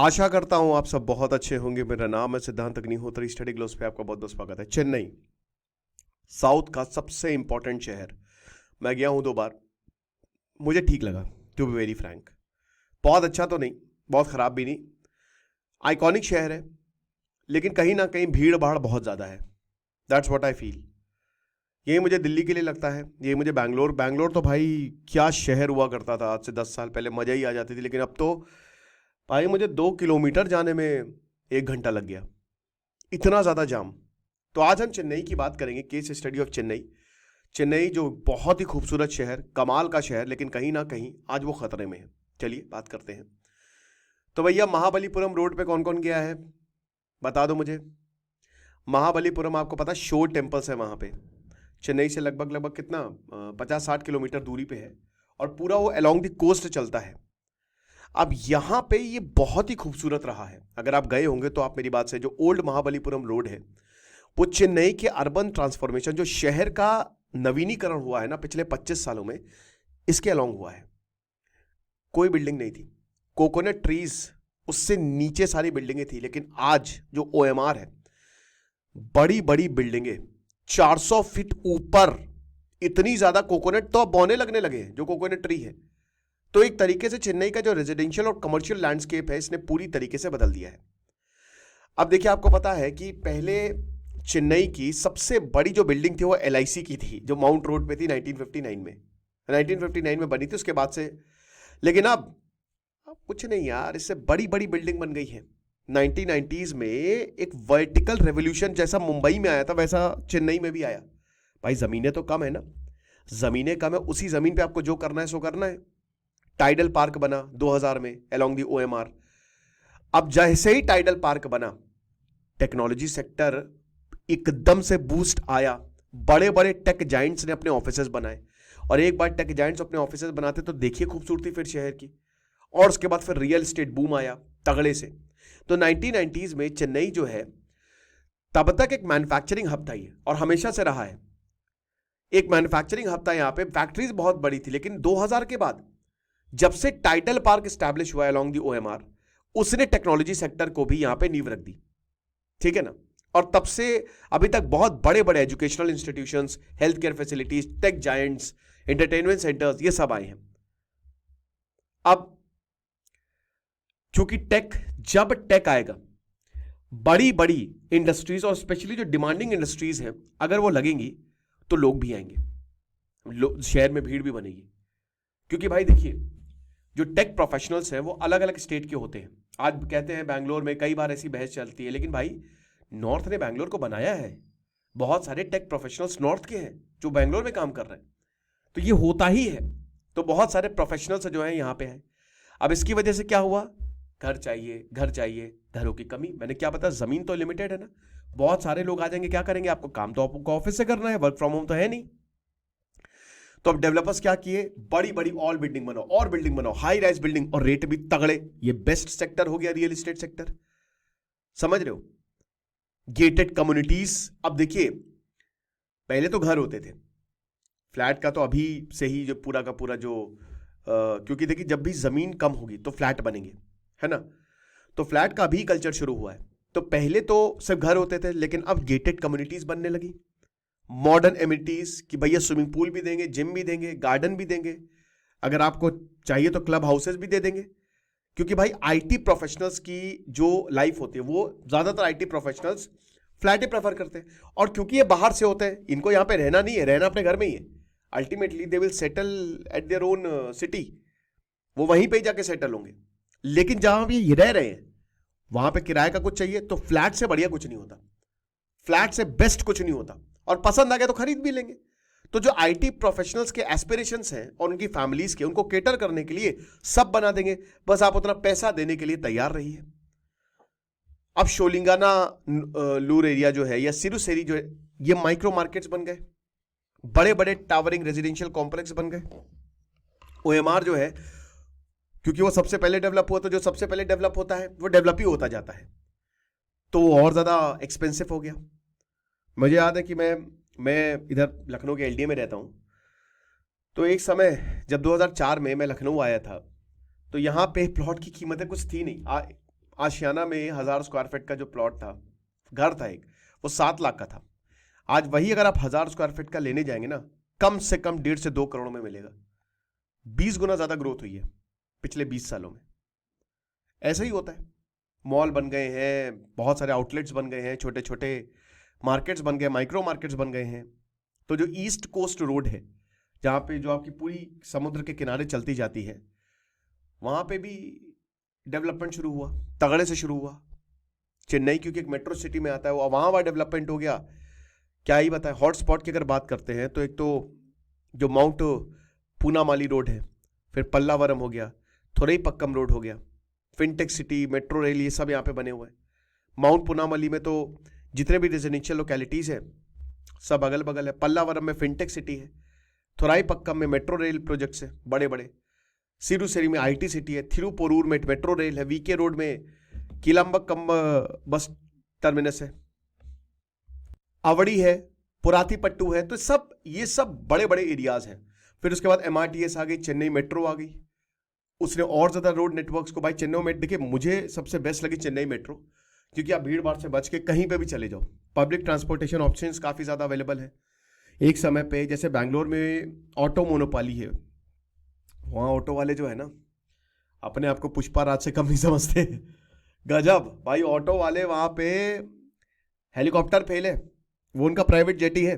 आशा करता हूं आप सब बहुत अच्छे होंगे। मेरा नाम है सिद्धांत अग्निहोत्री। स्टडी ग्लोस पे आपका बहुत बहुत स्वागत है। चेन्नई साउथ का सबसे इंपॉर्टेंट शहर। मैं गया हूं 2 बार। मुझे ठीक लगा, टू बी वेरी फ्रैंक। बहुत अच्छा तो नहीं, बहुत खराब भी नहीं। आइकॉनिक शहर है, लेकिन कहीं ना कहीं भीड़ भाड़ बहुत ज्यादा है। That's what I feel. यही मुझे दिल्ली के लिए लगता है, यही मुझे बैंगलोर। बैंगलोर तो भाई क्या शहर हुआ करता था आज से 10 साल पहले, मजा ही आ जाती थी। लेकिन अब तो भाई मुझे 2 किलोमीटर जाने में 1 घंटा लग गया, इतना ज्यादा जाम। तो आज हम चेन्नई की बात करेंगे, case study of Chennai. Chennai जो बहुत ही खूबसूरत शहर, कमाल का शहर, लेकिन कहीं ना कहीं आज वो खतरे में है। चलिए बात करते हैं। तो भैया महाबलीपुरम रोड पे कौन कौन गया है बता दो मुझे। महाबलीपुरम आपको पता, शोर टेम्पल्स है वहां पे। चेन्नई से लगभग लगभग कितना 50-60 किलोमीटर दूरी पे है, और पूरा वो अलोंग द कोस्ट चलता है। अब यहां पे ये बहुत ही खूबसूरत रहा है। अगर आप गए होंगे तो आप मेरी बात से, जो ओल्ड महाबलीपुरम रोड है, वो चेन्नई के अर्बन ट्रांसफॉर्मेशन, जो शहर का नवीनीकरण हुआ है ना पिछले 25 सालों में, इसके अलोंग हुआ है। कोई बिल्डिंग नहीं थी, कोकोनट ट्रीज, उससे नीचे सारी बिल्डिंगें थी। लेकिन आज जो ओएमआर है, बड़ी बड़ी बिल्डिंगें 400 फीट ऊपर, इतनी ज्यादा कोकोनट तो अब बौने लगने लगे हैं जो कोकोनट ट्री है। तो एक तरीके से चेन्नई का जो रेजिडेंशियल और कमर्शियल लैंडस्केप है, इसने पूरी तरीके से बदल दिया है। अब देखिए, आपको पता है कि पहले चेन्नई की सबसे बड़ी जो बिल्डिंग थी वो एलआईसी की थी, जो माउंट रोड पे थी 1959 में बनी थी उसके बाद से। लेकिन अब कुछ नहीं यार, इससे बड़ी बड़ी बिल्डिंग बन गई है। 1990s में एक वर्टिकल रेवोल्यूशन जैसा मुंबई में आया था, वैसा चेन्नई में भी आया। भाई जमीनें तो कम है ना, जमीनें कम है, उसी जमीन पे आपको जो करना है सो करना है। टाइडल पार्क बना 2000 में अलोंग दी ओएमआर। अब जैसे ही टाइडल पार्क बना, टेक्नोलॉजी सेक्टर एकदम से बूस्ट आया। बड़े बड़े टेक जाइंट्स ने अपने ऑफिसेज बनाए, और एक बार टेक जाइंट्स अपने ऑफिसेज बनाते तो देखिए खूबसूरती फिर शहर की। और उसके बाद फिर रियल एस्टेट बूम आया तगड़े से। तो 1990s में चेन्नई जो है, तब तक एक मैन्युफैक्चरिंग हब था ये, और हमेशा से रहा है एक मैन्युफैक्चरिंग हब था। यहां पे फैक्ट्रीज बहुत बड़ी थी। लेकिन 2000 के बाद जब से टाइडल पार्क स्टैब्लिश हुआ अलोंग दी ओएमआर, उसने टेक्नोलॉजी सेक्टर को भी यहां पे नींव रख दी। ठीक है ना। और तब से अभी तक बहुत बड़े बड़े educational institutions, health care facilities, tech giants, entertainment centres, ये सब आए हैं। अब क्योंकि जब टेक आएगा, बड़ी बड़ी इंडस्ट्रीज और स्पेशली जो डिमांडिंग इंडस्ट्रीज हैं, अगर वो लगेंगी तो लोग भी आएंगे, शहर में भीड़ भी बनेगी। क्योंकि भाई देखिए, जो टेक प्रोफेशनल्स हैं वो अलग अलग स्टेट के होते हैं। आज कहते हैं बैंगलोर में, कई बार ऐसी बहस चलती है, लेकिन भाई नॉर्थ ने बैंगलोर को बनाया है। बहुत सारे टेक प्रोफेशनल्स नॉर्थ के हैं जो बैंगलोर में काम कर रहे हैं। तो ये होता ही है। तो बहुत सारे प्रोफेशनल्स जो हैं यहाँ पे हैं। अब इसकी वजह से क्या हुआ, घर चाहिए, घर चाहिए, घरों की कमी। मैंने क्या पता, जमीन तो लिमिटेड है ना। बहुत सारे लोग आ जाएंगे, क्या करेंगे, आपको काम तो आपको ऑफिस से करना है, वर्क फ्रॉम होम तो है नहीं। तो अब डेवलपर्स क्या किए, बड़ी बड़ी ऑल बिल्डिंग बनाओ, और बिल्डिंग बनाओ, हाई राइज बिल्डिंग, और रेट भी तगड़े। ये बेस्ट सेक्टर हो गया, रियल एस्टेट सेक्टर। समझ रहे हो। Gated communities. अब देखिए, पहले तो घर होते थे, फ्लैट का तो अभी से ही जो पूरा का पूरा जो क्योंकि देखिए, जब भी जमीन कम होगी तो फ्लैट बनेंगे, है ना। तो फ्लैट का भी कल्चर शुरू हुआ है। तो पहले तो सिर्फ घर होते थे, लेकिन अब गेटेड कम्युनिटीज बनने लगी। मॉडर्न एमिनिटीज कि भैया स्विमिंग पूल भी देंगे, जिम भी देंगे, गार्डन भी देंगे, अगर आपको चाहिए तो क्लब हाउसेस भी दे देंगे। क्योंकि भाई आईटी प्रोफेशनल्स की जो लाइफ होती है, वो ज्यादातर IT professionals flat he prefer करते हैं। और क्योंकि ये बाहर से होते हैं, इनको यहां पे रहना नहीं है, रहना अपने घर में ही है। Ultimately they will settle at their own city, वो वहीं पे जाके सेटल होंगे। लेकिन जहां भी ये रह रहे हैं, वहां पे किराए का कुछ चाहिए तो फ्लैट से बढ़िया कुछ नहीं होता, फ्लैट से बेस्ट कुछ नहीं होता। और पसंद आ गया तो खरीद भी लेंगे। तो जो आईटी प्रोफेशनल्स के एस्पिरेशंस हैं और उनकी फैमिलीज के, उनको केटर करने के लिए सब बना देंगे, बस आप उतना पैसा देने के लिए तैयार रहिए। अब शोलिंगाना लूर एरिया जो है, या सिरुसेरी जो है, ये माइक्रो मार्केट्स बन गए, बड़े बड़े टावरिंग रेजिडेंशियल कॉम्प्लेक्स बन गए। ओएमआर जो है, क्योंकि वो सबसे पहले डेवलप हुआ, तो जो सबसे पहले डेवलप होता है वो डेवलप ही होता जाता है, तो वो और ज्यादा एक्सपेंसिव हो गया। मुझे याद है कि मैं इधर लखनऊ के एलडीए में रहता हूँ। तो एक समय जब 2004 में मैं लखनऊ आया था, तो यहाँ पे प्लॉट की कीमतें कुछ थी नहीं। आशियाना में 1000 स्क्वायर फीट का जो प्लॉट था, घर था एक, वो 7 लाख का था। आज वही अगर आप 1000 स्क्वायर फीट का लेने जाएंगे ना, कम से कम 1.5 से 2 करोड़ में मिलेगा। 20 गुना ज्यादा ग्रोथ हुई है पिछले 20 सालों में। ऐसा ही होता है, मॉल बन गए हैं, बहुत सारे आउटलेट्स बन गए हैं, छोटे छोटे मार्केट्स बन गए, माइक्रो मार्केट्स बन गए हैं। तो जो ईस्ट कोस्ट रोड है, जहां पे जो आपकी पूरी समुद्र के किनारे चलती जाती है, वहां पे भी डेवलपमेंट शुरू हुआ, तगड़े से शुरू हुआ। चेन्नई क्योंकि एक मेट्रो सिटी में आता है, वो वहां डेवलपमेंट हो गया। क्या ही बताए, हॉटस्पॉट की अगर बात करते हैं तो एक तो जो माउंट पूनामाली रोड है, फिर पल्लावरम हो गया, थोरईपक्कम रोड हो गया, फिनटेक सिटी, मेट्रो रेल, ये सब यहाँ पे बने हुए हैं। माउंट पूनामाली में तो जितने भी रेजिडेंशियल लोकेलिटीज है सब अगल बगल है। पल्लावरम में फिनटेक सिटी है, थोराईपक्कम में मेट्रो रेल प्रोजेक्ट्स है बड़े बड़े, सिरुसेरी में आईटी सिटी है, थिरुपोरूर में मेट्रो रेल है, वीके रोड में किलम्बक्कम बस टर्मिनस है, अवड़ी है, पुराथीपट्टू है। तो सब ये सब बड़े बड़े एरियाज हैं। फिर उसके बाद एमआरटीएस आ गई, चेन्नई मेट्रो आ गई, उसने और ज्यादा रोड नेटवर्क्स को, भाई चेन्नई में देखिए मुझे सबसे बेस्ट लगी चेन्नई मेट्रो, क्योंकि आप भीड़ भाड़ से बच के कहीं पे भी चले जाओ, पब्लिक ट्रांसपोर्टेशन ऑप्शंस काफी ज्यादा अवेलेबल है। एक समय पे जैसे बैंगलोर में ऑटो मोनोपाली है, वहाँ ऑटो वाले जो है ना, अपने आप को पुष्पा राज से कम नहीं समझते। गजब भाई, ऑटो वाले वहाँ पे हेलीकॉप्टर फेल है, वो उनका प्राइवेट जेट ही है।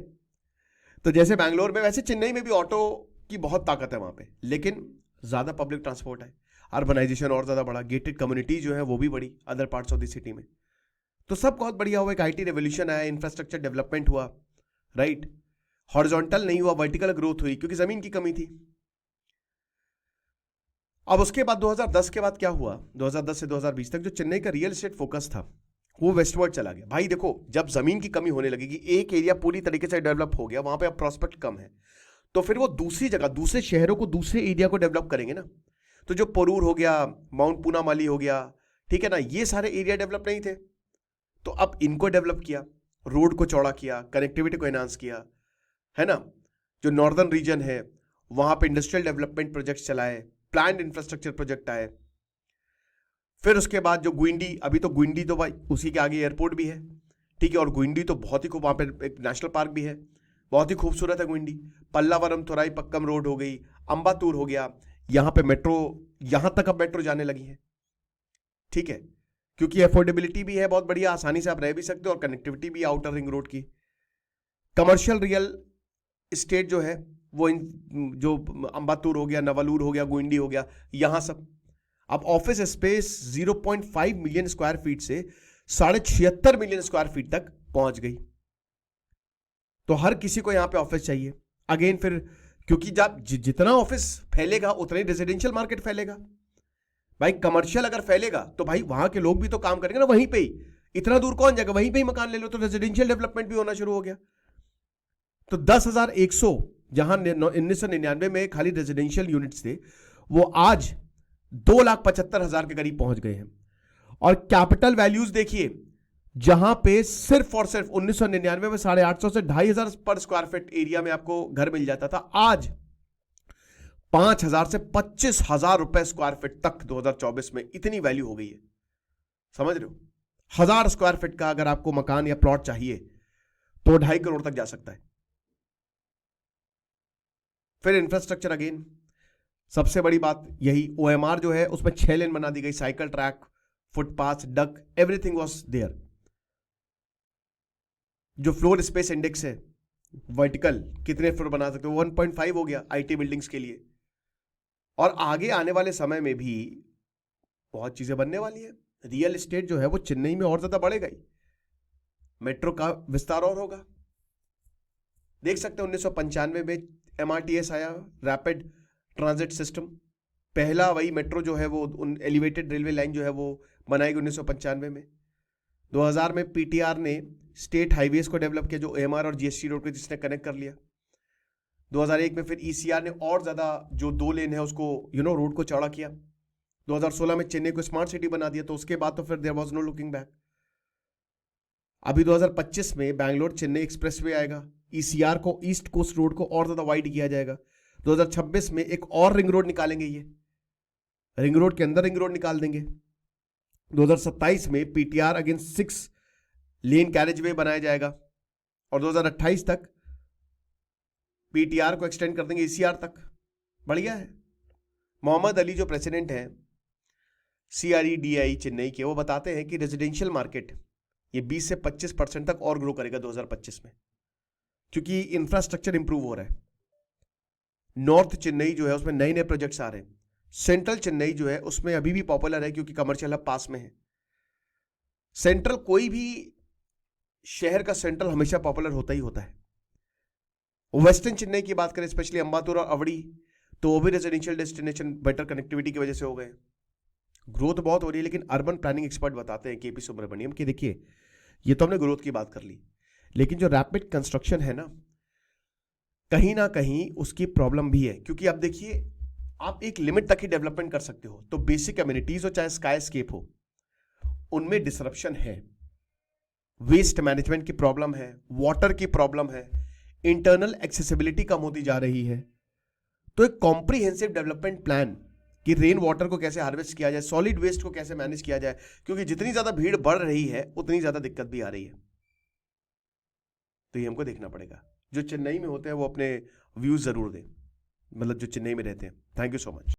तो जैसे बैंगलोर में, वैसे चेन्नई में भी ऑटो की बहुत ताकत है वहाँ पे, लेकिन ज़्यादा पब्लिक ट्रांसपोर्ट है, अर्बनाइजेशन और ज़्यादा बढ़ा, गेटेड कम्युनिटी जो है वो भी बढ़ी other parts of the city में। तो सब बहुत बढ़िया हुआ, एक आईटी रेवोल्यूशन आया, इंफ्रास्ट्रक्चर डेवलपमेंट हुआ, राइट। हॉरिजॉन्टल नहीं हुआ, वर्टिकल ग्रोथ हुई, क्योंकि ज़मीन की कमी थी। अब उसके बाद 2010 के बाद क्या हुआ, 2010 से 2020 तक जो चेन्नई का रियल एस्टेट फोकस था वो वेस्टवर्ड चला गया। भाई देखो, जब जमीन की कमी होने लगेगी, एक एरिया पूरी तरीके से डेवलप हो गया, वहां पे अब प्रॉस्पेक्ट कम है, तो फिर वो दूसरी जगह, दूसरे शहरों को, दूसरे एरिया को डेवलप करेंगे ना। तो जो पोरूर हो गया, माउंट पूनामाली हो गया, ठीक है ना, ये सारे एरिया डेवलप नहीं थे, तो अब इनको डेवलप किया, रोड को चौड़ा किया, कनेक्टिविटी को एनहांस किया, है ना। जो नॉर्दर्न रीजन है वहां पे इंडस्ट्रियल डेवलपमेंट प्रोजेक्ट चलाए, प्लान्ड इंफ्रास्ट्रक्चर प्रोजेक्ट आए। फिर उसके बाद जो गुइंडी, अभी तो गुइंडी तो भाई उसी के आगे एयरपोर्ट भी है, ठीक है, और गुइंडी तो बहुत ही खूब, वहाँ पे एक नेशनल पार्क भी है, बहुत ही खूबसूरत है गुइंडी। पल्लावरम थोराईपक्कम रोड हो गई, अंबातूर हो गया, यहाँ पे मेट्रो, यहाँ तक अब मेट्रो जाने लगी है, ठीक है, क्योंकि अफोर्डेबिलिटी भी है बहुत बढ़िया, आसानी से आप रह भी सकते हो, और कनेक्टिविटी भी आउटर रिंग रोड की। कमर्शियल रियल स्टेट जो है वो जो अंबातूर हो गया, नवलूर हो गया, गुइंडी हो गया, यहां सब अब office space 0.5 million square feet से 76.5 मिलियन स्क्वायर फीट तक पहुंच गई। तो हर किसी को यहां पे ऑफिस चाहिए। अगेन फिर क्योंकि जब जितना ऑफिस फैलेगा उतना ही रेजिडेंशियल मार्केट फैलेगा। भाई कमर्शियल अगर फैलेगा तो भाई वहां के लोग भी तो काम करेंगे ना, वहीं पे ही, इतना दूर कौन जाएगा, वहीं पे ही मकान ले लो, तो रेजिडेंशियल डेवलपमेंट भी होना शुरू हो गया। तो 10,100 जहां 1999 में खाली रेजिडेंशियल यूनिट्स थे, वो आज 2,75,000 के करीब पहुंच गए हैं। और कैपिटल वैल्यूज देखिए, जहां पे सिर्फ और सिर्फ 1999 में 850 से 2,500 पर स्क्वायर फीट एरिया में आपको घर मिल जाता था, आज 5,000 से 25,000 रुपए स्क्वायर फीट तक 2024 में इतनी वैल्यू हो गई है। समझ रहे हो, 1,000 स्क्वायर फीट का अगर आपको मकान या प्लॉट चाहिए तो 2.5 करोड़ तक जा सकता है। फिर इंफ्रास्ट्रक्चर, अगेन सबसे बड़ी बात यही, ओएमआर जो है उसमें 6 लेन बना दी गई, cycle track, footpath, duct, everything was there. जो फ्लोर स्पेस इंडेक्स है वर्टिकल, कितने फ्लोर बना सकते हो, 1.5 हो गया आईटी बिल्डिंग्स के लिए। और आगे आने वाले समय में भी बहुत चीजें बनने वाली है। रियल एस्टेट जो है वो चेन्नई में और ज्यादा बढ़ेगा ही, मेट्रो का विस्तार और होगा। देख सकते हैं 1995 में एमआरटीएस आया, रैपिड ट्रांजिट सिस्टम, पहला वही मेट्रो जो है वो एलिवेटेड रेलवे लाइन जो है वो बनाई गई 1995 में। 2000 में पीटीआर ने स्टेट हाईवेज को डेवलप किया, जो एएमआर और जीएसटी रोड को जिसने कनेक्ट कर लिया। 2001 में फिर ईसीआर ने और ज्यादा जो 2 लेन है उसको रोड को चौड़ा किया। 2016 में चेन्नई को स्मार्ट सिटी बना दिया, तो उसके बाद तो फिर there was no looking back. अभी 2025 में बैंगलोर चेन्नई एक्सप्रेसवे आएगा, ईसीआर को, ईस्ट कोस्ट रोड को और ज्यादा वाइड किया जाएगा। 2026 में एक और रिंग रोड निकालेंगे, ये रिंग रोड के अंदर रिंग रोड निकाल देंगे, 2027 में पीटीआर अगेंस्ट 6 लेन कैरेज वे बनाया जाएगा और 2028 तक पीटीआर को एक्सटेंड कर देंगे ईसीआर तक। बढ़िया है। मोहम्मद अली जो प्रेसिडेंट हैं CREDAI चेन्नई के, वो बताते हैं कि रेजिडेंशियल मार्केट ये 20 से 25% तक और ग्रो करेगा 2025 में, क्योंकि इंफ्रास्ट्रक्चर इंप्रूव हो रहा है। नॉर्थ चेन्नई जो है उसमें नए नए प्रोजेक्ट्स आ रहे हैं। सेंट्रल चेन्नई जो है उसमें अभी भी पॉपुलर है क्योंकि कमर्शियल हब पास में है। सेंट्रल, कोई भी शहर का सेंट्रल हमेशा पॉपुलर होता ही होता है। वेस्टर्न चेन्नई की बात करें, स्पेशली अंबातुर और अवड़ी, तो वो भी रेजिडेंशियल डेस्टिनेशन बेटर कनेक्टिविटी की वजह से हो गए। ग्रोथ बहुत हो रही है, लेकिन अर्बन प्लानिंग एक्सपर्ट बताते हैं KP सुब्रमण्यम कि देखिए, ये तो हमने ग्रोथ की बात कर ली, लेकिन जो रैपिड कंस्ट्रक्शन है ना कहीं उसकी प्रॉब्लम भी है। क्योंकि आप देखिए, आप एक लिमिट तक ही डेवलपमेंट कर सकते हो, तो बेसिक कम्युनिटीज हो चाहे स्काईस्केप हो, उनमें डिसरप्शन है। वेस्ट मैनेजमेंट की प्रॉब्लम है, वाटर की प्रॉब्लम है, इंटरनल एक्सेसिबिलिटी कम होती जा रही है। तो एक कॉम्प्रिहेंसिव डेवलपमेंट प्लान कि रेन वाटर को कैसे हार्वेस्ट किया जाए, सॉलिड वेस्ट को कैसे मैनेज किया जाए, क्योंकि जितनी ज्यादा भीड़ बढ़ रही है उतनी ज्यादा दिक्कत भी आ रही है। तो ये हमको देखना पड़ेगा। जो चेन्नई में होते हैं वो अपने व्यूज जरूर दें, मतलब जो चेन्नई में रहते हैं। Thank you so much.